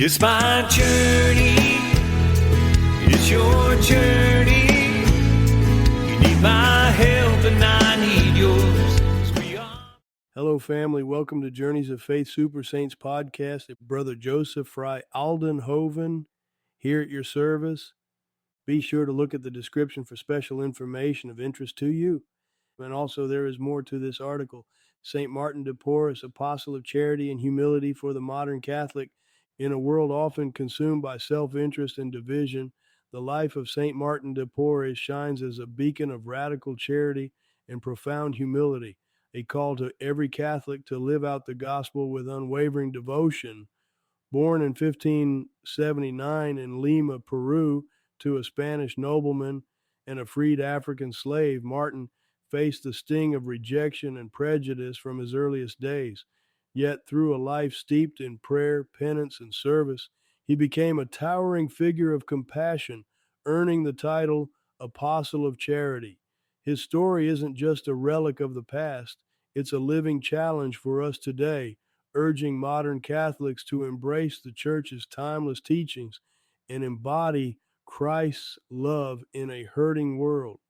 It's my journey, it's your journey. You need my help and I need yours. 'Cause we are... Hello, family. Welcome to Journeys of Faith Super Saints podcast. Brother Joseph Fry Aldenhoven here at your service. Be sure to look at the description for special information of interest to you. And also, there is more to this article. St. Martin de Porres, apostle of charity and humility for the modern Catholic. In a world often consumed by self-interest and division, the life of St. Martin de Porres shines as a beacon of radical charity and profound humility, a call to every Catholic to live out the gospel with unwavering devotion. Born in 1579 in Lima, Peru, to a Spanish nobleman and a freed African slave, Martin faced the sting of rejection and prejudice from his earliest days. Yet through a life steeped in prayer, penance, and service, he became a towering figure of compassion, earning the title Apostle of Charity. His story isn't just a relic of the past, it's a living challenge for us today, urging modern Catholics to embrace the Church's timeless teachings and embody Christ's love in a hurting world.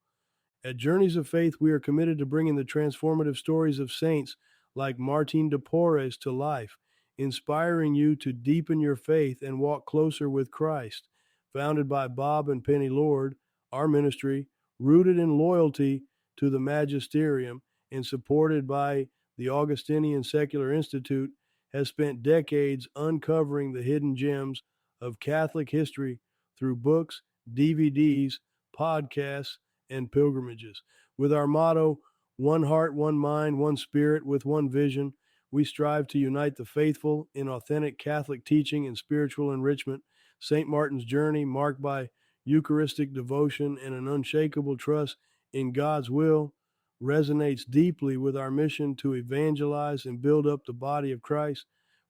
At Journeys of Faith, we are committed to bringing the transformative stories of saints like Martin de Porres to life, inspiring you to deepen your faith and walk closer with Christ. Founded by Bob and Penny Lord, our ministry, rooted in loyalty to the magisterium and supported by the Augustinian Secular Institute, has spent decades uncovering the hidden gems of Catholic history through books, DVDs, podcasts, and pilgrimages. With our motto, one heart, one mind, one spirit, with one vision, we strive to unite the faithful in authentic Catholic teaching and spiritual enrichment. St. Martin's journey, marked by Eucharistic devotion and an unshakable trust in God's will, resonates deeply with our mission to evangelize and build up the body of Christ.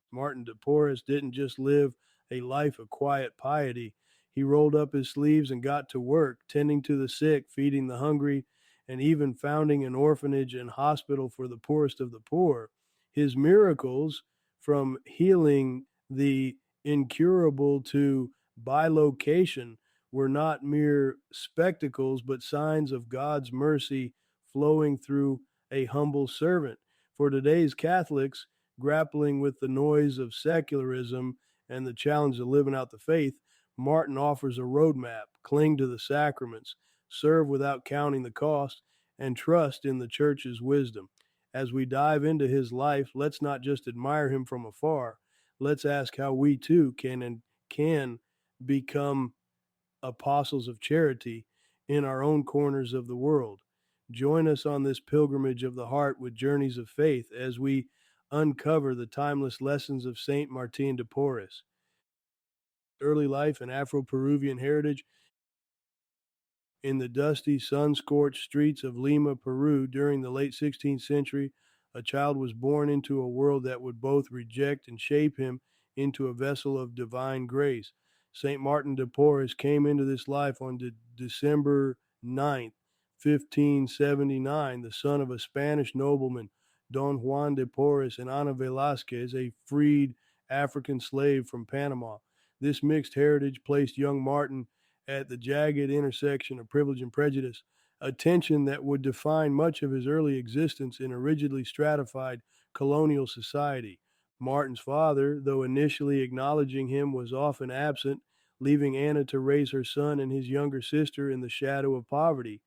Martin de Porres didn't just live a life of quiet piety. He rolled up his sleeves and got to work, tending to the sick, feeding the hungry, and even founding an orphanage and hospital for the poorest of the poor. His miracles, from healing the incurable to bilocation, were not mere spectacles, but signs of God's mercy flowing through a humble servant. For today's Catholics, grappling with the noise of secularism and the challenge of living out the faith, Martin offers a roadmap: cling to the sacraments, serve without counting the cost, and trust in the Church's wisdom. As we dive into his life, let's not just admire him from afar. Let's ask how we too can become apostles of charity in our own corners of the world. Join us on this pilgrimage of the heart with Journeys of Faith as we uncover the timeless lessons of St. Martin de Porres. Early life and Afro Peruvian heritage. In the dusty, sun-scorched streets of Lima, Peru, during the late 16th century, a child was born into a world that would both reject and shape him into a vessel of divine grace. St. Martin de Porres came into this life on December 9th, 1579, the son of a Spanish nobleman, Don Juan de Porres and Ana Velázquez, a freed African slave from Panama. This mixed heritage placed young Martin at the jagged intersection of privilege and prejudice, a tension that would define much of his early existence in a rigidly stratified colonial society. Martin's father, though initially acknowledging him, was often absent, leaving Anna to raise her son and his younger sister in the shadow of poverty.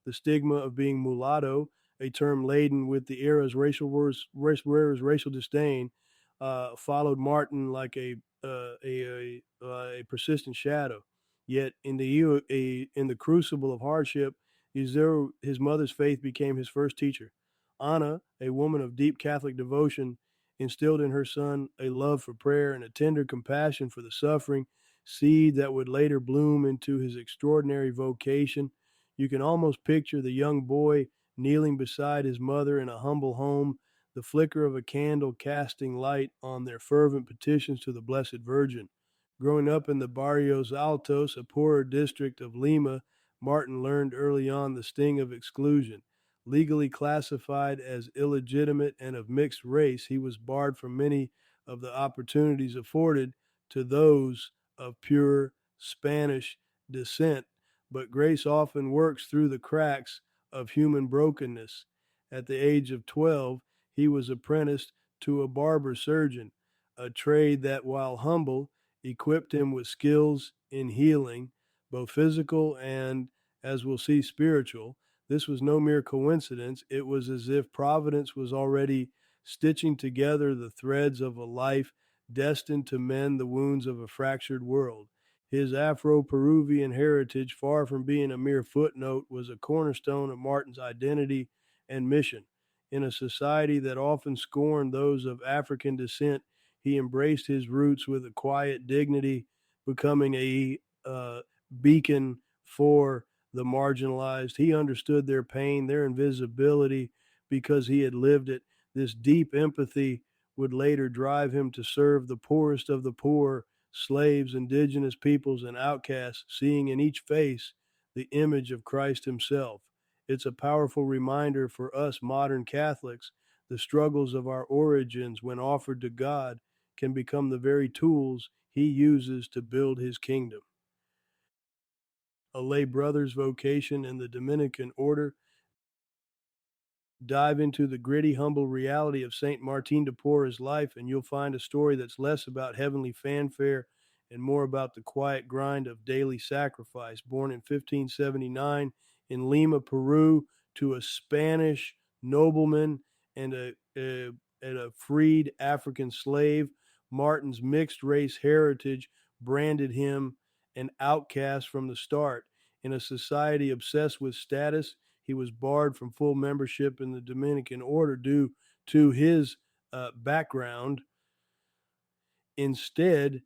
The stigma of being mulatto, a term laden with the era's racial disdain, followed Martin like a persistent shadow. Yet in the crucible of hardship, his mother's faith became his first teacher. Anna, a woman of deep Catholic devotion, instilled in her son a love for prayer and a tender compassion for the suffering, seed that would later bloom into his extraordinary vocation. You can almost picture the young boy kneeling beside his mother in a humble home, the flicker of a candle casting light on their fervent petitions to the Blessed Virgin. Growing up in the barrios altos, a poorer district of Lima, Martin learned early on the sting of exclusion. Legally classified as illegitimate and of mixed race, he was barred from many of the opportunities afforded to those of pure Spanish descent, but grace often works through the cracks of human brokenness. At the age of 12, he was apprenticed to a barber surgeon, a trade that, while humble, equipped him with skills in healing, both physical and, as we'll see, spiritual. This was no mere coincidence. It was as if Providence was already stitching together the threads of a life destined to mend the wounds of a fractured world. His Afro Peruvian heritage, far from being a mere footnote, was a cornerstone of Martin's identity and mission. In a society that often scorned those of African descent, he embraced his roots with a quiet dignity, becoming a beacon for the marginalized. He understood their pain, their invisibility, because he had lived it. This deep empathy would later drive him to serve the poorest of the poor, slaves, indigenous peoples, and outcasts, seeing in each face the image of Christ himself. It's a powerful reminder for us modern Catholics. The struggles of our origins, when offered to God, can become the very tools he uses to build his kingdom. A lay brother's vocation in the Dominican order. Dive into the gritty, humble reality of St. Martin de Porres' life, and you'll find a story that's less about heavenly fanfare and more about the quiet grind of daily sacrifice. Born in 1579 in Lima, Peru, to a Spanish nobleman and a freed African slave, Martin's mixed race heritage branded him an outcast from the start. In a society obsessed with status, he was barred from full membership in the Dominican order due to his background. Instead,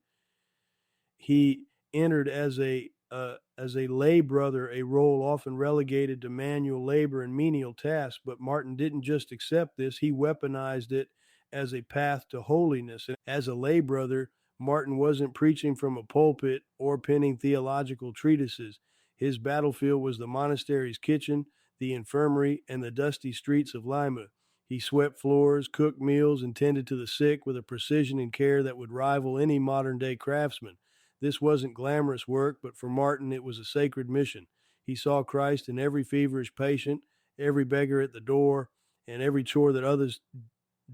he entered as a lay brother, a role often relegated to manual labor and menial tasks. But Martin didn't just accept this; he weaponized it as a path to holiness. And as a lay brother, Martin wasn't preaching from a pulpit or penning theological treatises. His battlefield was the monastery's kitchen, the infirmary, and the dusty streets of Lima. He swept floors, cooked meals, and tended to the sick with a precision and care that would rival any modern-day craftsman. This wasn't glamorous work, but for Martin it was a sacred mission. He saw Christ in every feverish patient, every beggar at the door, and every chore that others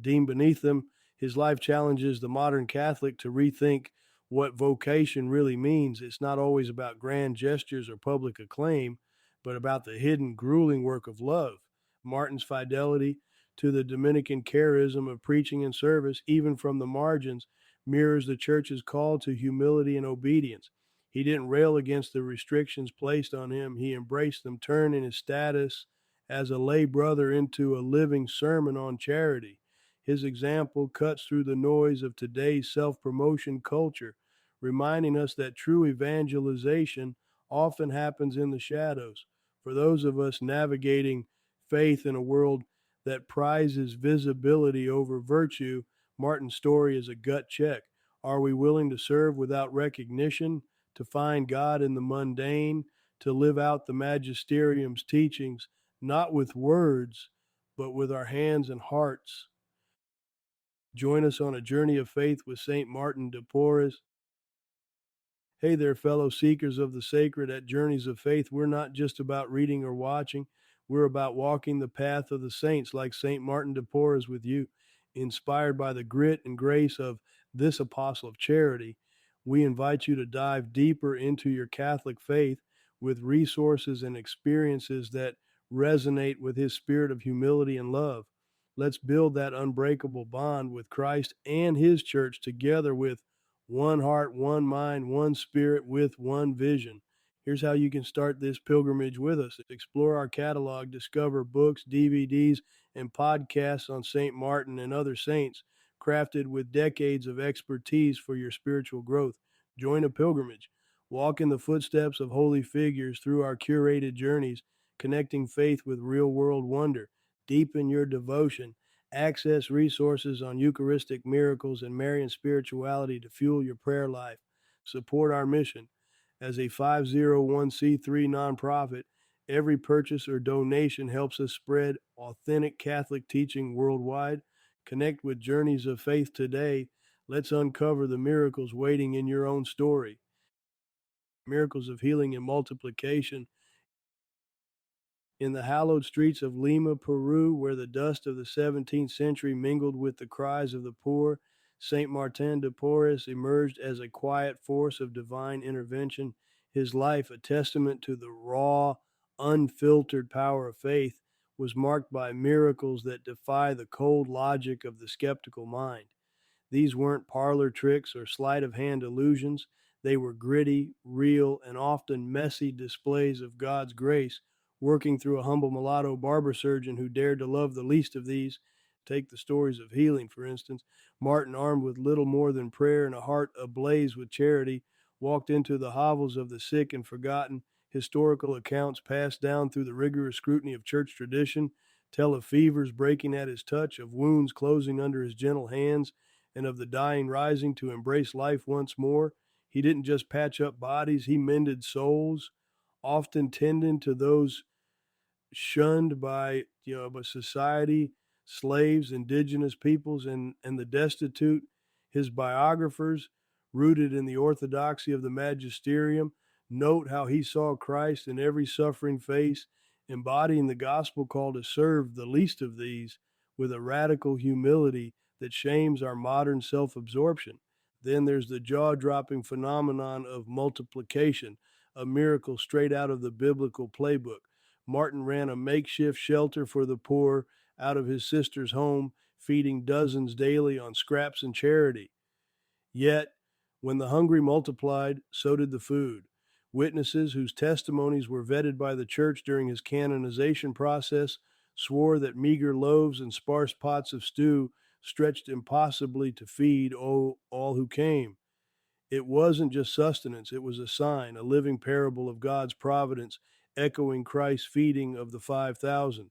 deemed beneath them. His life challenges the modern Catholic to rethink what vocation really means. It's not always about grand gestures or public acclaim, but about the hidden, grueling work of love. Martin's fidelity to the Dominican charism of preaching and service, even from the margins, mirrors the church's call to humility and obedience. He didn't rail against the restrictions placed on him. He embraced them, turning his status as a lay brother into a living sermon on charity. His example cuts through the noise of today's self-promotion culture, reminding us that true evangelization often happens in the shadows. For those of us navigating faith in a world that prizes visibility over virtue, Martin's story is a gut check. Are we willing to serve without recognition, to find God in the mundane, to live out the magisterium's teachings, not with words, but with our hands and hearts? Join us on a journey of faith with St. Martin de Porres. Hey there, fellow seekers of the sacred. At Journeys of Faith, we're not just about reading or watching. We're about walking the path of the saints like St. Martin de Porres with you. Inspired by the grit and grace of this apostle of charity, we invite you to dive deeper into your Catholic faith with resources and experiences that resonate with his spirit of humility and love. Let's build that unbreakable bond with Christ and his church together with one heart, one mind, one spirit, with one vision. Here's how you can start this pilgrimage with us. Explore our catalog, discover books, DVDs, and podcasts on St. Martin and other saints, crafted with decades of expertise for your spiritual growth. Join a pilgrimage. Walk in the footsteps of holy figures through our curated journeys, connecting faith with real-world wonder. Deepen your devotion. Access resources on Eucharistic miracles and Marian spirituality to fuel your prayer life. Support our mission. As a 501c3 nonprofit, every purchase or donation helps us spread authentic Catholic teaching worldwide. Connect with Journeys of Faith today. Let's uncover the miracles waiting in your own story. Miracles of healing and multiplication. In the hallowed streets of Lima, Peru, where the dust of the 17th century mingled with the cries of the poor, St. Martin de Porres emerged as a quiet force of divine intervention, his life a testament to the raw, unfiltered power of faith, was marked by miracles that defy the cold logic of the skeptical mind. These weren't parlor tricks or sleight of hand illusions. They were gritty, real, and often messy displays of God's grace working through a humble mulatto barber surgeon who dared to love the least of these. Take the stories of healing, for instance. Martin, armed with little more than prayer and a heart ablaze with charity, walked into the hovels of the sick and forgotten. Historical accounts passed down through the rigorous scrutiny of church tradition tell of fevers breaking at his touch, of wounds closing under his gentle hands, and of the dying rising to embrace life once more. He didn't just patch up bodies, he mended souls, often tending to those shunned by society, slaves, indigenous peoples, and the destitute. His biographers, rooted in the orthodoxy of the magisterium, note how he saw Christ in every suffering face, embodying the gospel call to serve the least of these with a radical humility that shames our modern self-absorption. Then there's the jaw-dropping phenomenon of multiplication, a miracle straight out of the biblical playbook. Martin ran a makeshift shelter for the poor out of his sister's home, feeding dozens daily on scraps and charity. Yet, when the hungry multiplied, so did the food. Witnesses whose testimonies were vetted by the church during his canonization process swore that meager loaves and sparse pots of stew stretched impossibly to feed all who came. It wasn't just sustenance, it was a sign, a living parable of God's providence, echoing Christ's feeding of the 5,000.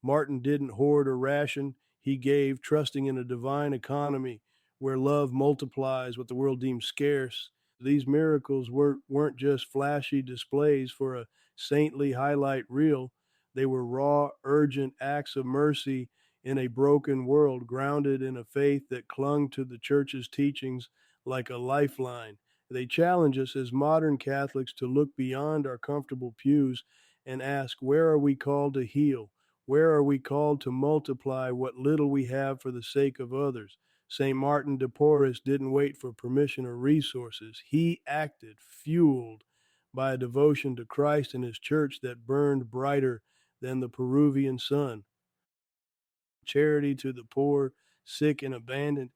Martin didn't hoard or ration, he gave, trusting in a divine economy where love multiplies what the world deems scarce. These miracles weren't just flashy displays for a saintly highlight reel. They were raw, urgent acts of mercy in a broken world, grounded in a faith that clung to the church's teachings like a lifeline. They challenge us as modern Catholics to look beyond our comfortable pews and ask, where are we called to heal? Where are we called to multiply what little we have for the sake of others? St. Martin de Porres didn't wait for permission or resources. He acted, fueled by a devotion to Christ and his church that burned brighter than the Peruvian sun. Charity to the poor, sick, and abandoned.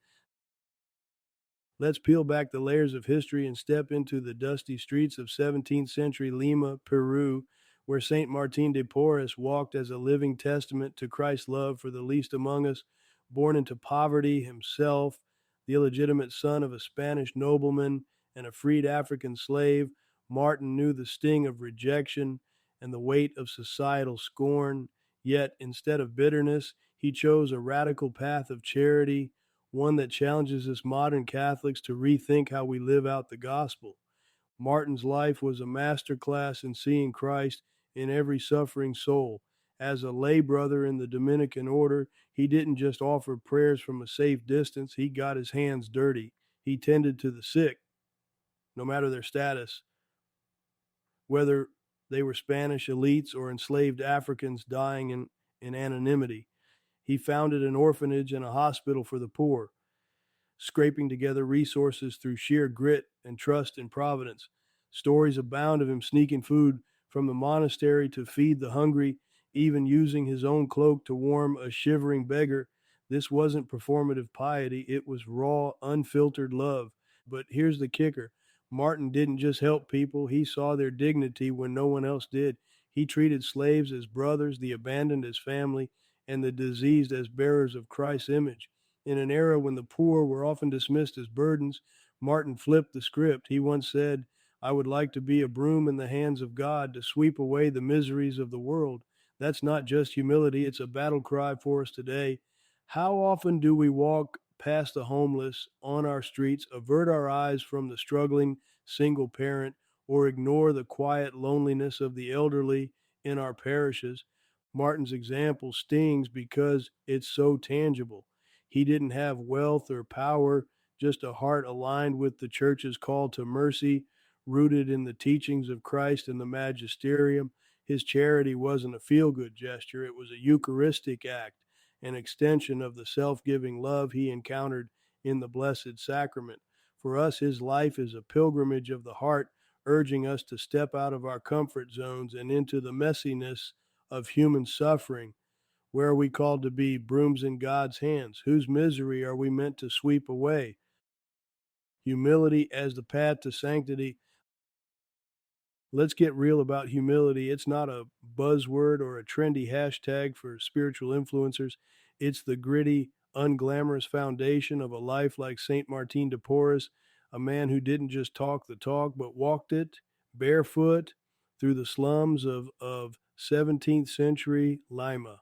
Let's peel back the layers of history and step into the dusty streets of 17th century Lima, Peru, where St. Martin de Porres walked as a living testament to Christ's love for the least among us. Born into poverty himself, the illegitimate son of a Spanish nobleman and a freed African slave, Martin knew the sting of rejection and the weight of societal scorn. Yet, instead of bitterness, he chose a radical path of charity, one that challenges us modern Catholics to rethink how we live out the gospel. Martin's life was a masterclass in seeing Christ in every suffering soul. As a lay brother in the Dominican order, he didn't just offer prayers from a safe distance, he got his hands dirty. He tended to the sick, no matter their status, whether they were Spanish elites or enslaved Africans dying in anonymity. He founded an orphanage and a hospital for the poor, scraping together resources through sheer grit and trust in providence. Stories abound of him sneaking food from the monastery to feed the hungry, even using his own cloak to warm a shivering beggar. This wasn't performative piety, it was raw, unfiltered love. But here's the kicker. Martin didn't just help people, he saw their dignity when no one else did. He treated slaves as brothers, the abandoned as family, and the diseased as bearers of Christ's image. In an era when the poor were often dismissed as burdens, Martin flipped the script. He once said, I would like to be a broom in the hands of God to sweep away the miseries of the world. That's not just humility, it's a battle cry for us today. How often do we walk past the homeless on our streets, avert our eyes from the struggling single parent, or ignore the quiet loneliness of the elderly in our parishes? Martin's example stings because it's so tangible. He didn't have wealth or power, just a heart aligned with the church's call to mercy, rooted in the teachings of Christ and the magisterium. His charity wasn't a feel-good gesture, it was a Eucharistic act, an extension of the self-giving love he encountered in the Blessed Sacrament. For us, his life is a pilgrimage of the heart, urging us to step out of our comfort zones and into the messiness of human suffering. Where are we called to be? Brooms in God's hands. Whose misery are we meant to sweep away? Humility as the path to sanctity. Let's get real about humility. It's not a buzzword or a trendy hashtag for spiritual influencers. It's the gritty, unglamorous foundation of a life like St. Martin de Porres, a man who didn't just talk the talk, but walked it barefoot through the slums of 17th century Lima.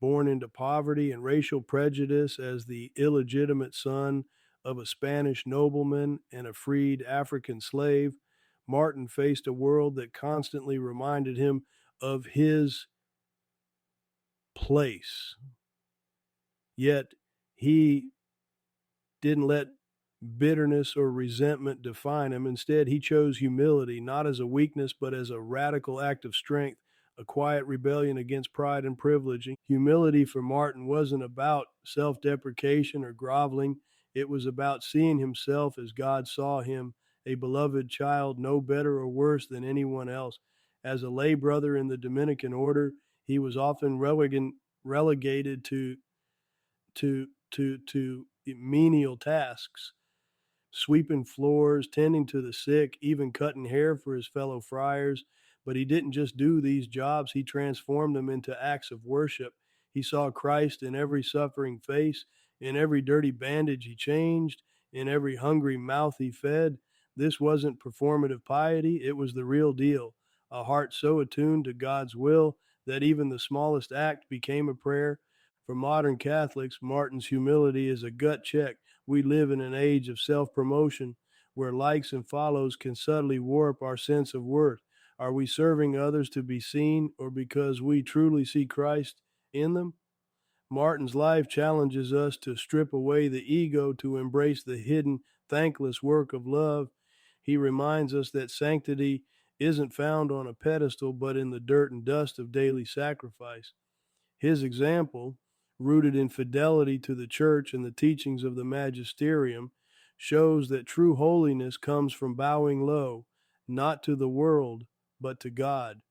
Born into poverty and racial prejudice as the illegitimate son of a Spanish nobleman and a freed African slave, Martin faced a world that constantly reminded him of his place. Yet he didn't let bitterness or resentment define him. Instead, he chose humility, not as a weakness, but as a radical act of strength, a quiet rebellion against pride and privilege. Humility for Martin wasn't about self-deprecation or groveling. It was about seeing himself as God saw him, a beloved child, no better or worse than anyone else. As a lay brother in the Dominican order, he was often relegated to menial tasks, sweeping floors, tending to the sick, even cutting hair for his fellow friars. But he didn't just do these jobs, he transformed them into acts of worship. He saw Christ in every suffering face, in every dirty bandage he changed, in every hungry mouth he fed. This wasn't performative piety, it was the real deal. A heart so attuned to God's will that even the smallest act became a prayer. For modern Catholics, Martin's humility is a gut check. We live in an age of self-promotion where likes and follows can subtly warp our sense of worth. Are we serving others to be seen or because we truly see Christ in them? Martin's life challenges us to strip away the ego to embrace the hidden, thankless work of love. He reminds us that sanctity isn't found on a pedestal but in the dirt and dust of daily sacrifice. His example, rooted in fidelity to the church and the teachings of the magisterium, shows that true holiness comes from bowing low, not to the world, but to God.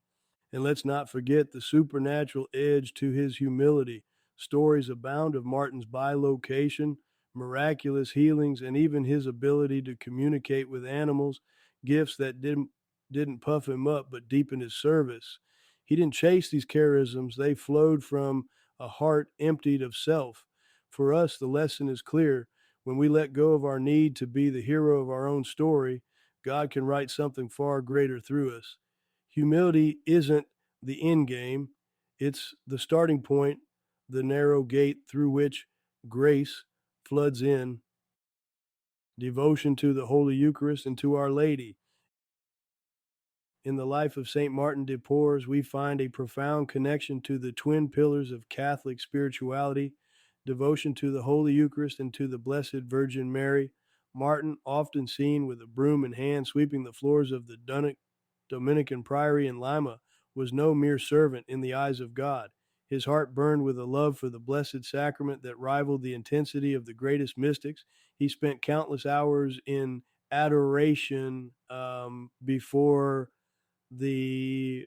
And let's not forget the supernatural edge to his humility. Stories abound of Martin's bilocation, miraculous healings, and even his ability to communicate with animals, gifts that didn't puff him up but deepened his service. He didn't chase these charisms, they flowed from a heart emptied of self. For us, the lesson is clear. When we let go of our need to be the hero of our own story, God can write something far greater through us. Humility isn't the end game, it's the starting point, the narrow gate through which grace floods in. Devotion to the Holy Eucharist and to Our Lady. In the life of St. Martin de Porres, we find a profound connection to the twin pillars of Catholic spirituality, devotion to the Holy Eucharist and to the Blessed Virgin Mary. Martin, often seen with a broom in hand sweeping the floors of the Dominican priory in Lima, was no mere servant in the eyes of God. His heart burned with a love for the Blessed Sacrament that rivaled the intensity of the greatest mystics. He spent countless hours in adoration before the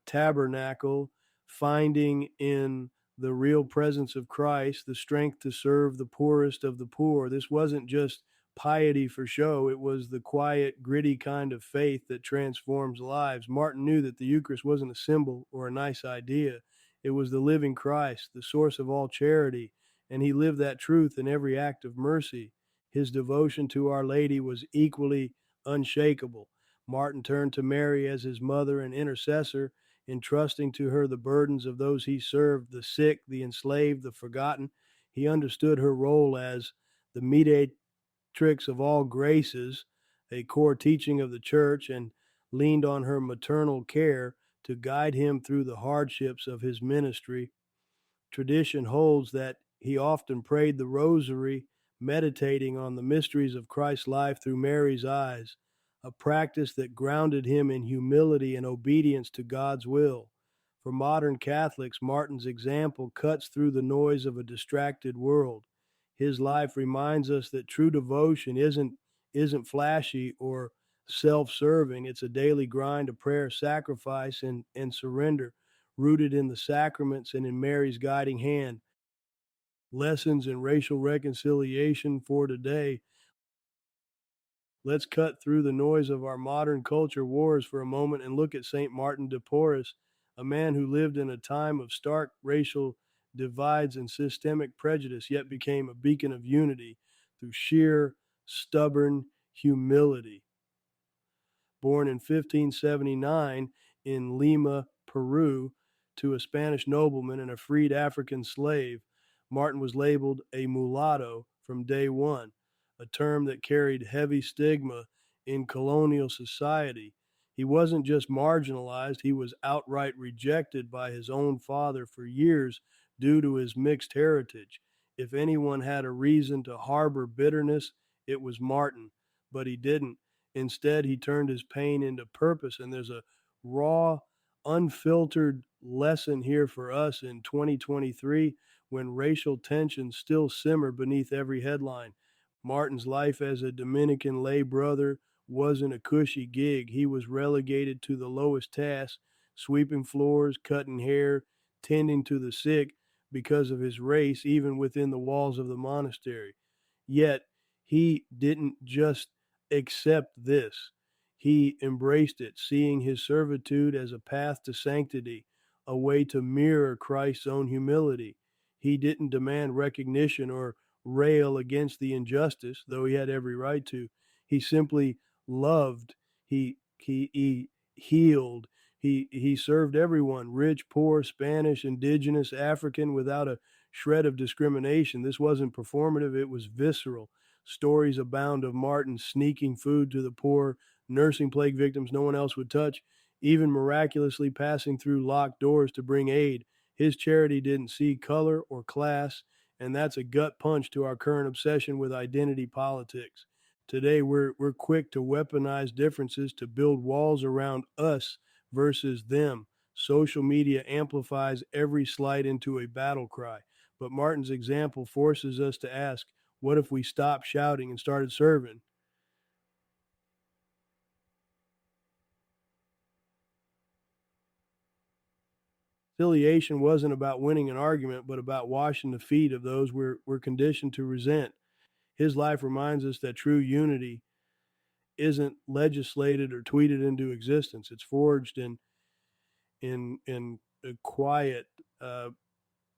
tabernacle, finding in the real presence of Christ the strength to serve the poorest of the poor. This wasn't just piety for show, it was the quiet, gritty kind of faith that transforms lives. Martin knew that the Eucharist wasn't a symbol or a nice idea. It was the living Christ, the source of all charity, and he lived that truth in every act of mercy. His devotion to Our Lady was equally unshakable. Martin turned to Mary as his mother and intercessor, entrusting to her the burdens of those he served, the sick, the enslaved, the forgotten. He understood her role as the mediatrix of all graces, a core teaching of the church, and leaned on her maternal care to guide him through the hardships of his ministry. Tradition holds that he often prayed the rosary meditating on the mysteries of Christ's life through Mary's eyes, a practice that grounded him in humility and obedience to God's will. For modern Catholics, Martin's example cuts through the noise of a distracted world. His life reminds us that true devotion isn't flashy or self-serving. It's a daily grind of prayer, sacrifice, and surrender, rooted in the sacraments and in Mary's guiding hand. Lessons in racial reconciliation for today. Let's cut through the noise of our modern culture wars for a moment and look at St. Martin de Porres, a man who lived in a time of stark racial divides and systemic prejudice, yet became a beacon of unity through sheer, stubborn humility. Born in 1579 in Lima, Peru, to a Spanish nobleman and a freed African slave, Martin was labeled a mulatto from day one, a term that carried heavy stigma in colonial society. He wasn't just marginalized, he was outright rejected by his own father for years due to his mixed heritage. If anyone had a reason to harbor bitterness, it was Martin, but he didn't. Instead, he turned his pain into purpose, and there's a raw, unfiltered lesson here for us in 2023 when racial tensions still simmer beneath every headline. Martin's life as a Dominican lay brother wasn't a cushy gig. He was relegated to the lowest tasks, sweeping floors, cutting hair, tending to the sick because of his race, even within the walls of the monastery. Yet, he didn't just accept this. He embraced it, seeing his servitude as a path to sanctity, a way to mirror Christ's own humility. He didn't demand recognition or rail against the injustice, though he had every right to. He simply loved. He healed. He served everyone, rich, poor, Spanish, indigenous, African, without a shred of discrimination. This wasn't performative, it was visceral. Stories abound of Martin sneaking food to the poor, nursing plague victims no one else would touch, even miraculously passing through locked doors to bring aid. His charity didn't see color or class, and that's a gut punch to our current obsession with identity politics. Today, we're quick to weaponize differences to build walls around us versus them. Social media amplifies every slight into a battle cry. But Martin's example forces us to ask, what if we stopped shouting and started serving? Conciliation wasn't about winning an argument, but about washing the feet of those we're conditioned to resent. His life reminds us that true unity isn't legislated or tweeted into existence. It's forged in a quiet,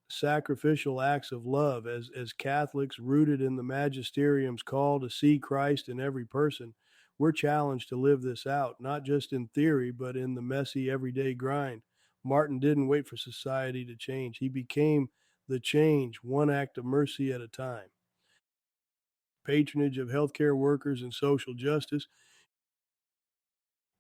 sacrificial acts of love. As Catholics rooted in the magisterium's call to see Christ in every person, we're challenged to live this out, not just in theory, but in the messy everyday grind. Martin didn't wait for society to change. He became the change, one act of mercy at a time. Patronage of healthcare workers and social justice.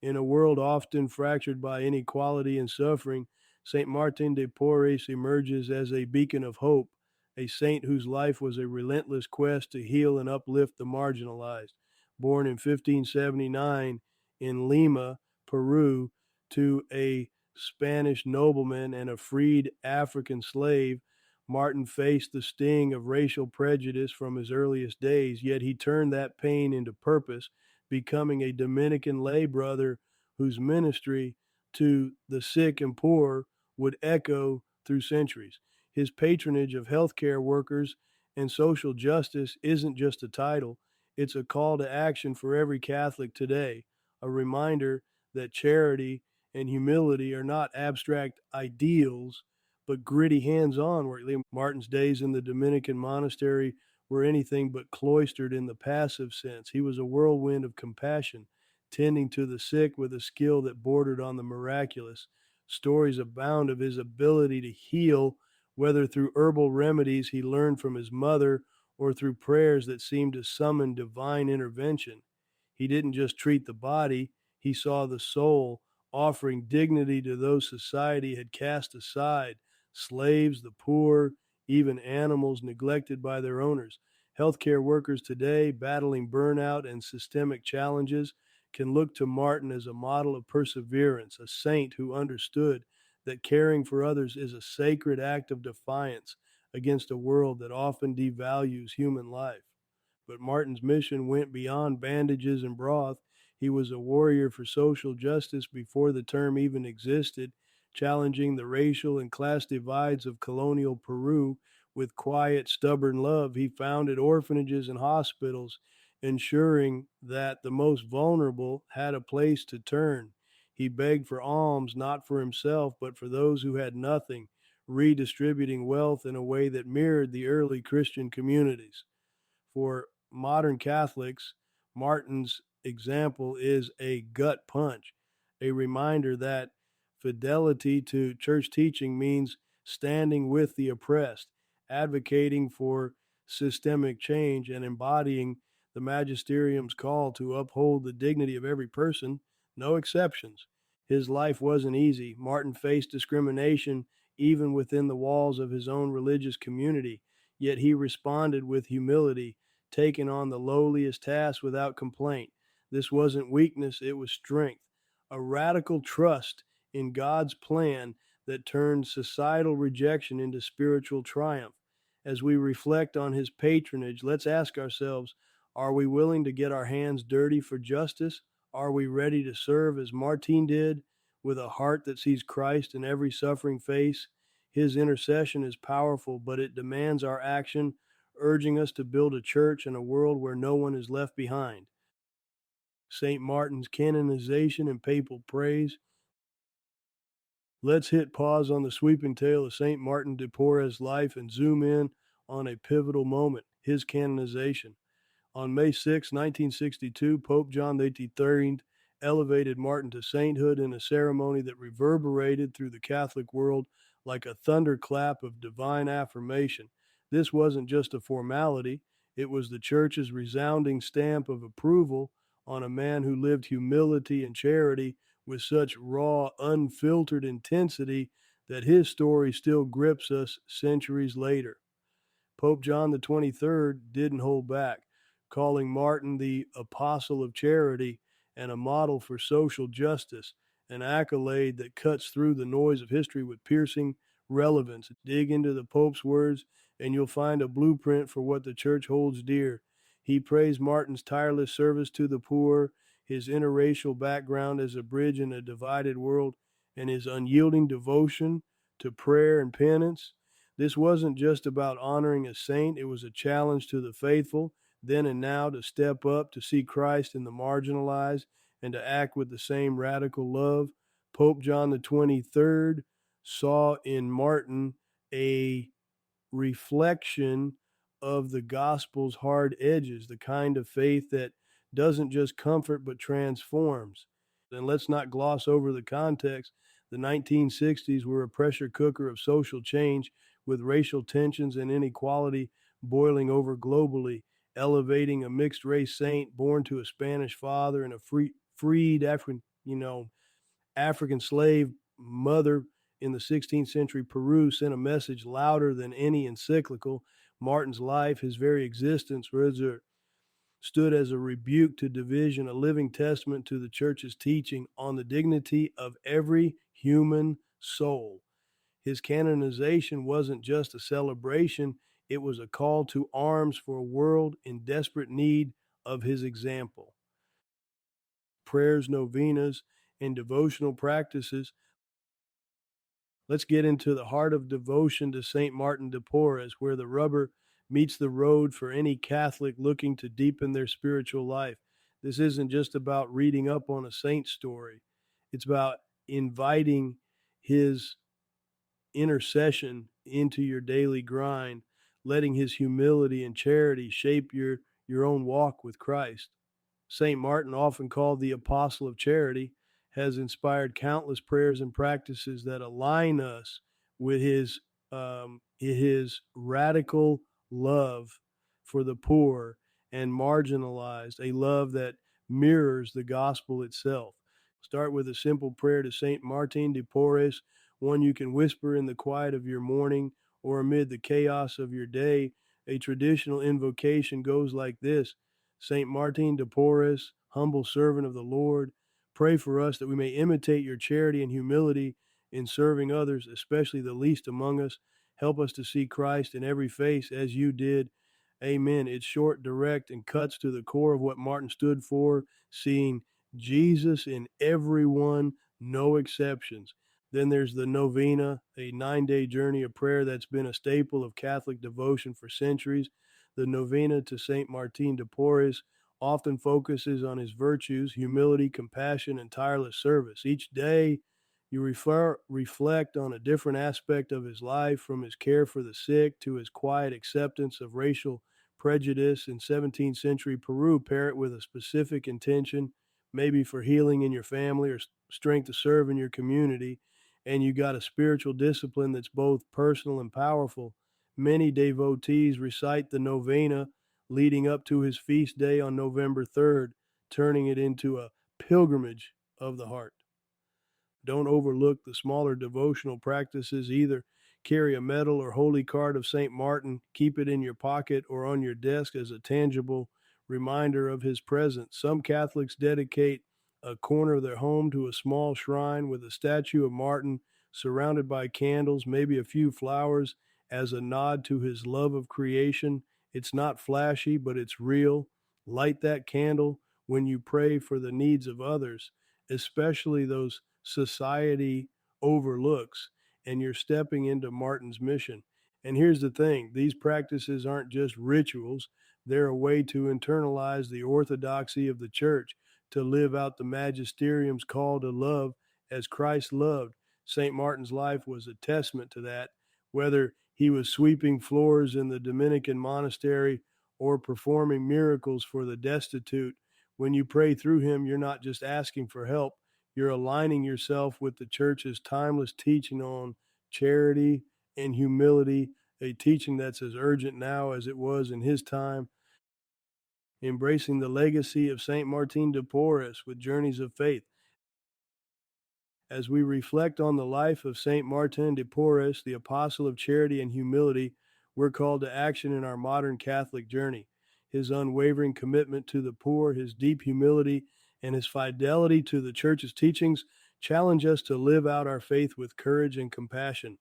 In a world often fractured by inequality and suffering, St. Martin de Porres emerges as a beacon of hope, a saint whose life was a relentless quest to heal and uplift the marginalized. Born in 1579 in Lima, Peru, to a Spanish nobleman and a freed African slave, Martin faced the sting of racial prejudice from his earliest days, yet he turned that pain into purpose, becoming a Dominican lay brother whose ministry to the sick and poor would echo through centuries. His patronage of healthcare workers and social justice isn't just a title, it's a call to action for every Catholic today, a reminder that charity and humility are not abstract ideals, but gritty hands-on work. Martin's days in the Dominican monastery were anything but cloistered in the passive sense. He was a whirlwind of compassion, tending to the sick with a skill that bordered on the miraculous. Stories abound of his ability to heal, whether through herbal remedies he learned from his mother or through prayers that seemed to summon divine intervention. He didn't just treat the body, he saw the soul, offering dignity to those society had cast aside, slaves, the poor, even animals neglected by their owners. Healthcare workers today, battling burnout and systemic challenges, can look to Martin as a model of perseverance, a saint who understood that caring for others is a sacred act of defiance against a world that often devalues human life. But Martin's mission went beyond bandages and broth. He was a warrior for social justice before the term even existed, challenging the racial and class divides of colonial Peru with quiet, stubborn love. He founded orphanages and hospitals, ensuring that the most vulnerable had a place to turn. He begged for alms, not for himself, but for those who had nothing, redistributing wealth in a way that mirrored the early Christian communities. For modern Catholics, Martin's example is a gut punch, a reminder that fidelity to church teaching means standing with the oppressed, advocating for systemic change, and embodying the magisterium's call to uphold the dignity of every person, no exceptions. His life wasn't easy. Martin faced discrimination even within the walls of his own religious community, yet he responded with humility, taking on the lowliest tasks without complaint. This wasn't weakness, it was strength, a radical trust in God's plan that turned societal rejection into spiritual triumph. As we reflect on his patronage, let's ask ourselves, are we willing to get our hands dirty for justice? Are we ready to serve as Martin did, with a heart that sees Christ in every suffering face? His intercession is powerful, but it demands our action, urging us to build a church in a world where no one is left behind. St. Martin's canonization and papal praise. Let's hit pause on the sweeping tale of St. Martin de Porres' life and zoom in on a pivotal moment, his canonization. On May 6, 1962, Pope John XXIII elevated Martin to sainthood in a ceremony that reverberated through the Catholic world like a thunderclap of divine affirmation. This wasn't just a formality, it was the Church's resounding stamp of approval on a man who lived humility and charity with such raw, unfiltered intensity that his story still grips us centuries later. Pope John the 23rd didn't hold back, calling Martin the apostle of charity and a model for social justice, an accolade that cuts through the noise of history with piercing relevance. Dig into the Pope's words, and you'll find a blueprint for what the Church holds dear. He praised Martin's tireless service to the poor, his interracial background as a bridge in a divided world, and his unyielding devotion to prayer and penance. This wasn't just about honoring a saint, it was a challenge to the faithful, then and now, to step up, to see Christ in the marginalized, and to act with the same radical love. Pope John the 23rd saw in Martin a reflection of the gospel's hard edges, the kind of faith that doesn't just comfort but transforms. And let's not gloss over the context. The 1960s were a pressure cooker of social change, with racial tensions and inequality boiling over globally. Elevating a mixed race saint born to a Spanish father and a freed African slave mother in the 16th century Peru sent a message louder than any encyclical. Martin's life, his very existence, stood as a rebuke to division, a living testament to the Church's teaching on the dignity of every human soul. His canonization wasn't just a celebration, it was a call to arms for a world in desperate need of his example. Prayers, novenas, and devotional practices. Let's get into the heart of devotion to St. Martin de Porres, where the rubber meets the road for any Catholic looking to deepen their spiritual life. This isn't just about reading up on a saint story. It's about inviting his intercession into your daily grind, letting his humility and charity shape your own walk with Christ. St. Martin, often called the apostle of charity, has inspired countless prayers and practices that align us with his radical love for the poor and marginalized, a love that mirrors the gospel itself. Start with a simple prayer to St. Martin de Porres, one you can whisper in the quiet of your morning or amid the chaos of your day, A traditional invocation goes like this: Saint Martin de Porres, humble servant of the Lord, pray for us that we may imitate your charity and humility in serving others, especially the least among us. Help us to see Christ in every face as you did. Amen. It's short, direct, and cuts to the core of what Martin stood for, seeing Jesus in everyone, no exceptions. Then there's the novena, a 9-day journey of prayer that's been a staple of Catholic devotion for centuries. The novena to Saint Martin de Porres often focuses on his virtues, humility, compassion, and tireless service. Each day, you reflect on a different aspect of his life, from his care for the sick to his quiet acceptance of racial prejudice in 17th century Peru. Pair it with a specific intention, maybe for healing in your family or strength to serve in your community, and you got a spiritual discipline that's both personal and powerful. Many devotees recite the novena leading up to his feast day on November 3rd, turning it into a pilgrimage of the heart. Don't overlook the smaller devotional practices either. Carry a medal or holy card of St. Martin. Keep it in your pocket or on your desk as a tangible reminder of his presence. Some Catholics dedicate a corner of their home to a small shrine with a statue of Martin surrounded by candles, maybe a few flowers, as a nod to his love of creation. It's not flashy, but it's real. Light that candle when you pray for the needs of others, especially those society overlooks, and you're stepping into Martin's mission. And here's the thing, these practices aren't just rituals, they're a way to internalize the orthodoxy of the church, to live out the magisterium's call to love as Christ loved. St. Martin's life was a testament to that, whether he was sweeping floors in the Dominican monastery or performing miracles for the destitute. When you pray through him, you're not just asking for help, you're aligning yourself with the church's timeless teaching on charity and humility, a teaching that's as urgent now as it was in his time. Embracing the legacy of Saint Martin de Porres with Journeys of Faith. As we reflect on the life of Saint Martin de Porres, the apostle of charity and humility, we're called to action in our modern Catholic journey. His unwavering commitment to the poor, his deep humility, and his fidelity to the church's teachings challenge us to live out our faith with courage and compassion.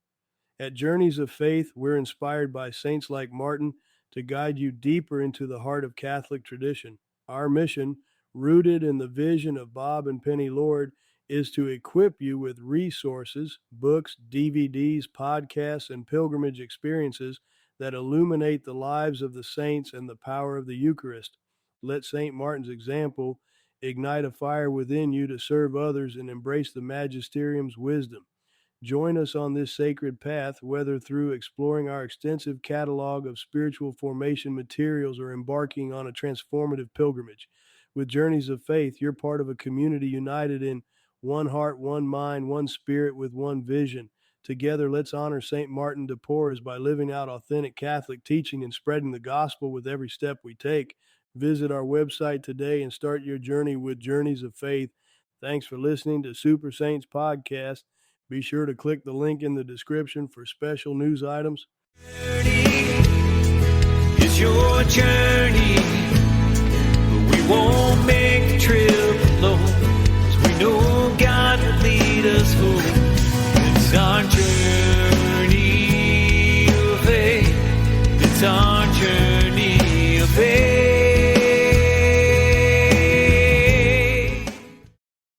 At Journeys of Faith, we're inspired by saints like Martin to guide you deeper into the heart of Catholic tradition. Our mission, rooted in the vision of Bob and Penny Lord, is to equip you with resources, books, DVDs, podcasts, and pilgrimage experiences that illuminate the lives of the saints and the power of the Eucharist. Let St. Martin's example ignite a fire within you to serve others and embrace the magisterium's wisdom. Join us on this sacred path, whether through exploring our extensive catalog of spiritual formation materials or embarking on a transformative pilgrimage. With Journeys of Faith, you're part of a community united in one heart, one mind, one spirit, with one vision. Together, let's honor St. Martin de Porres by living out authentic Catholic teaching and spreading the gospel with every step we take. Visit our website today and start your journey with Journeys of Faith. Thanks for listening to Super Saints Podcast. Be sure to click the link in the description for special news items. It's your journey, but we won't make the trip.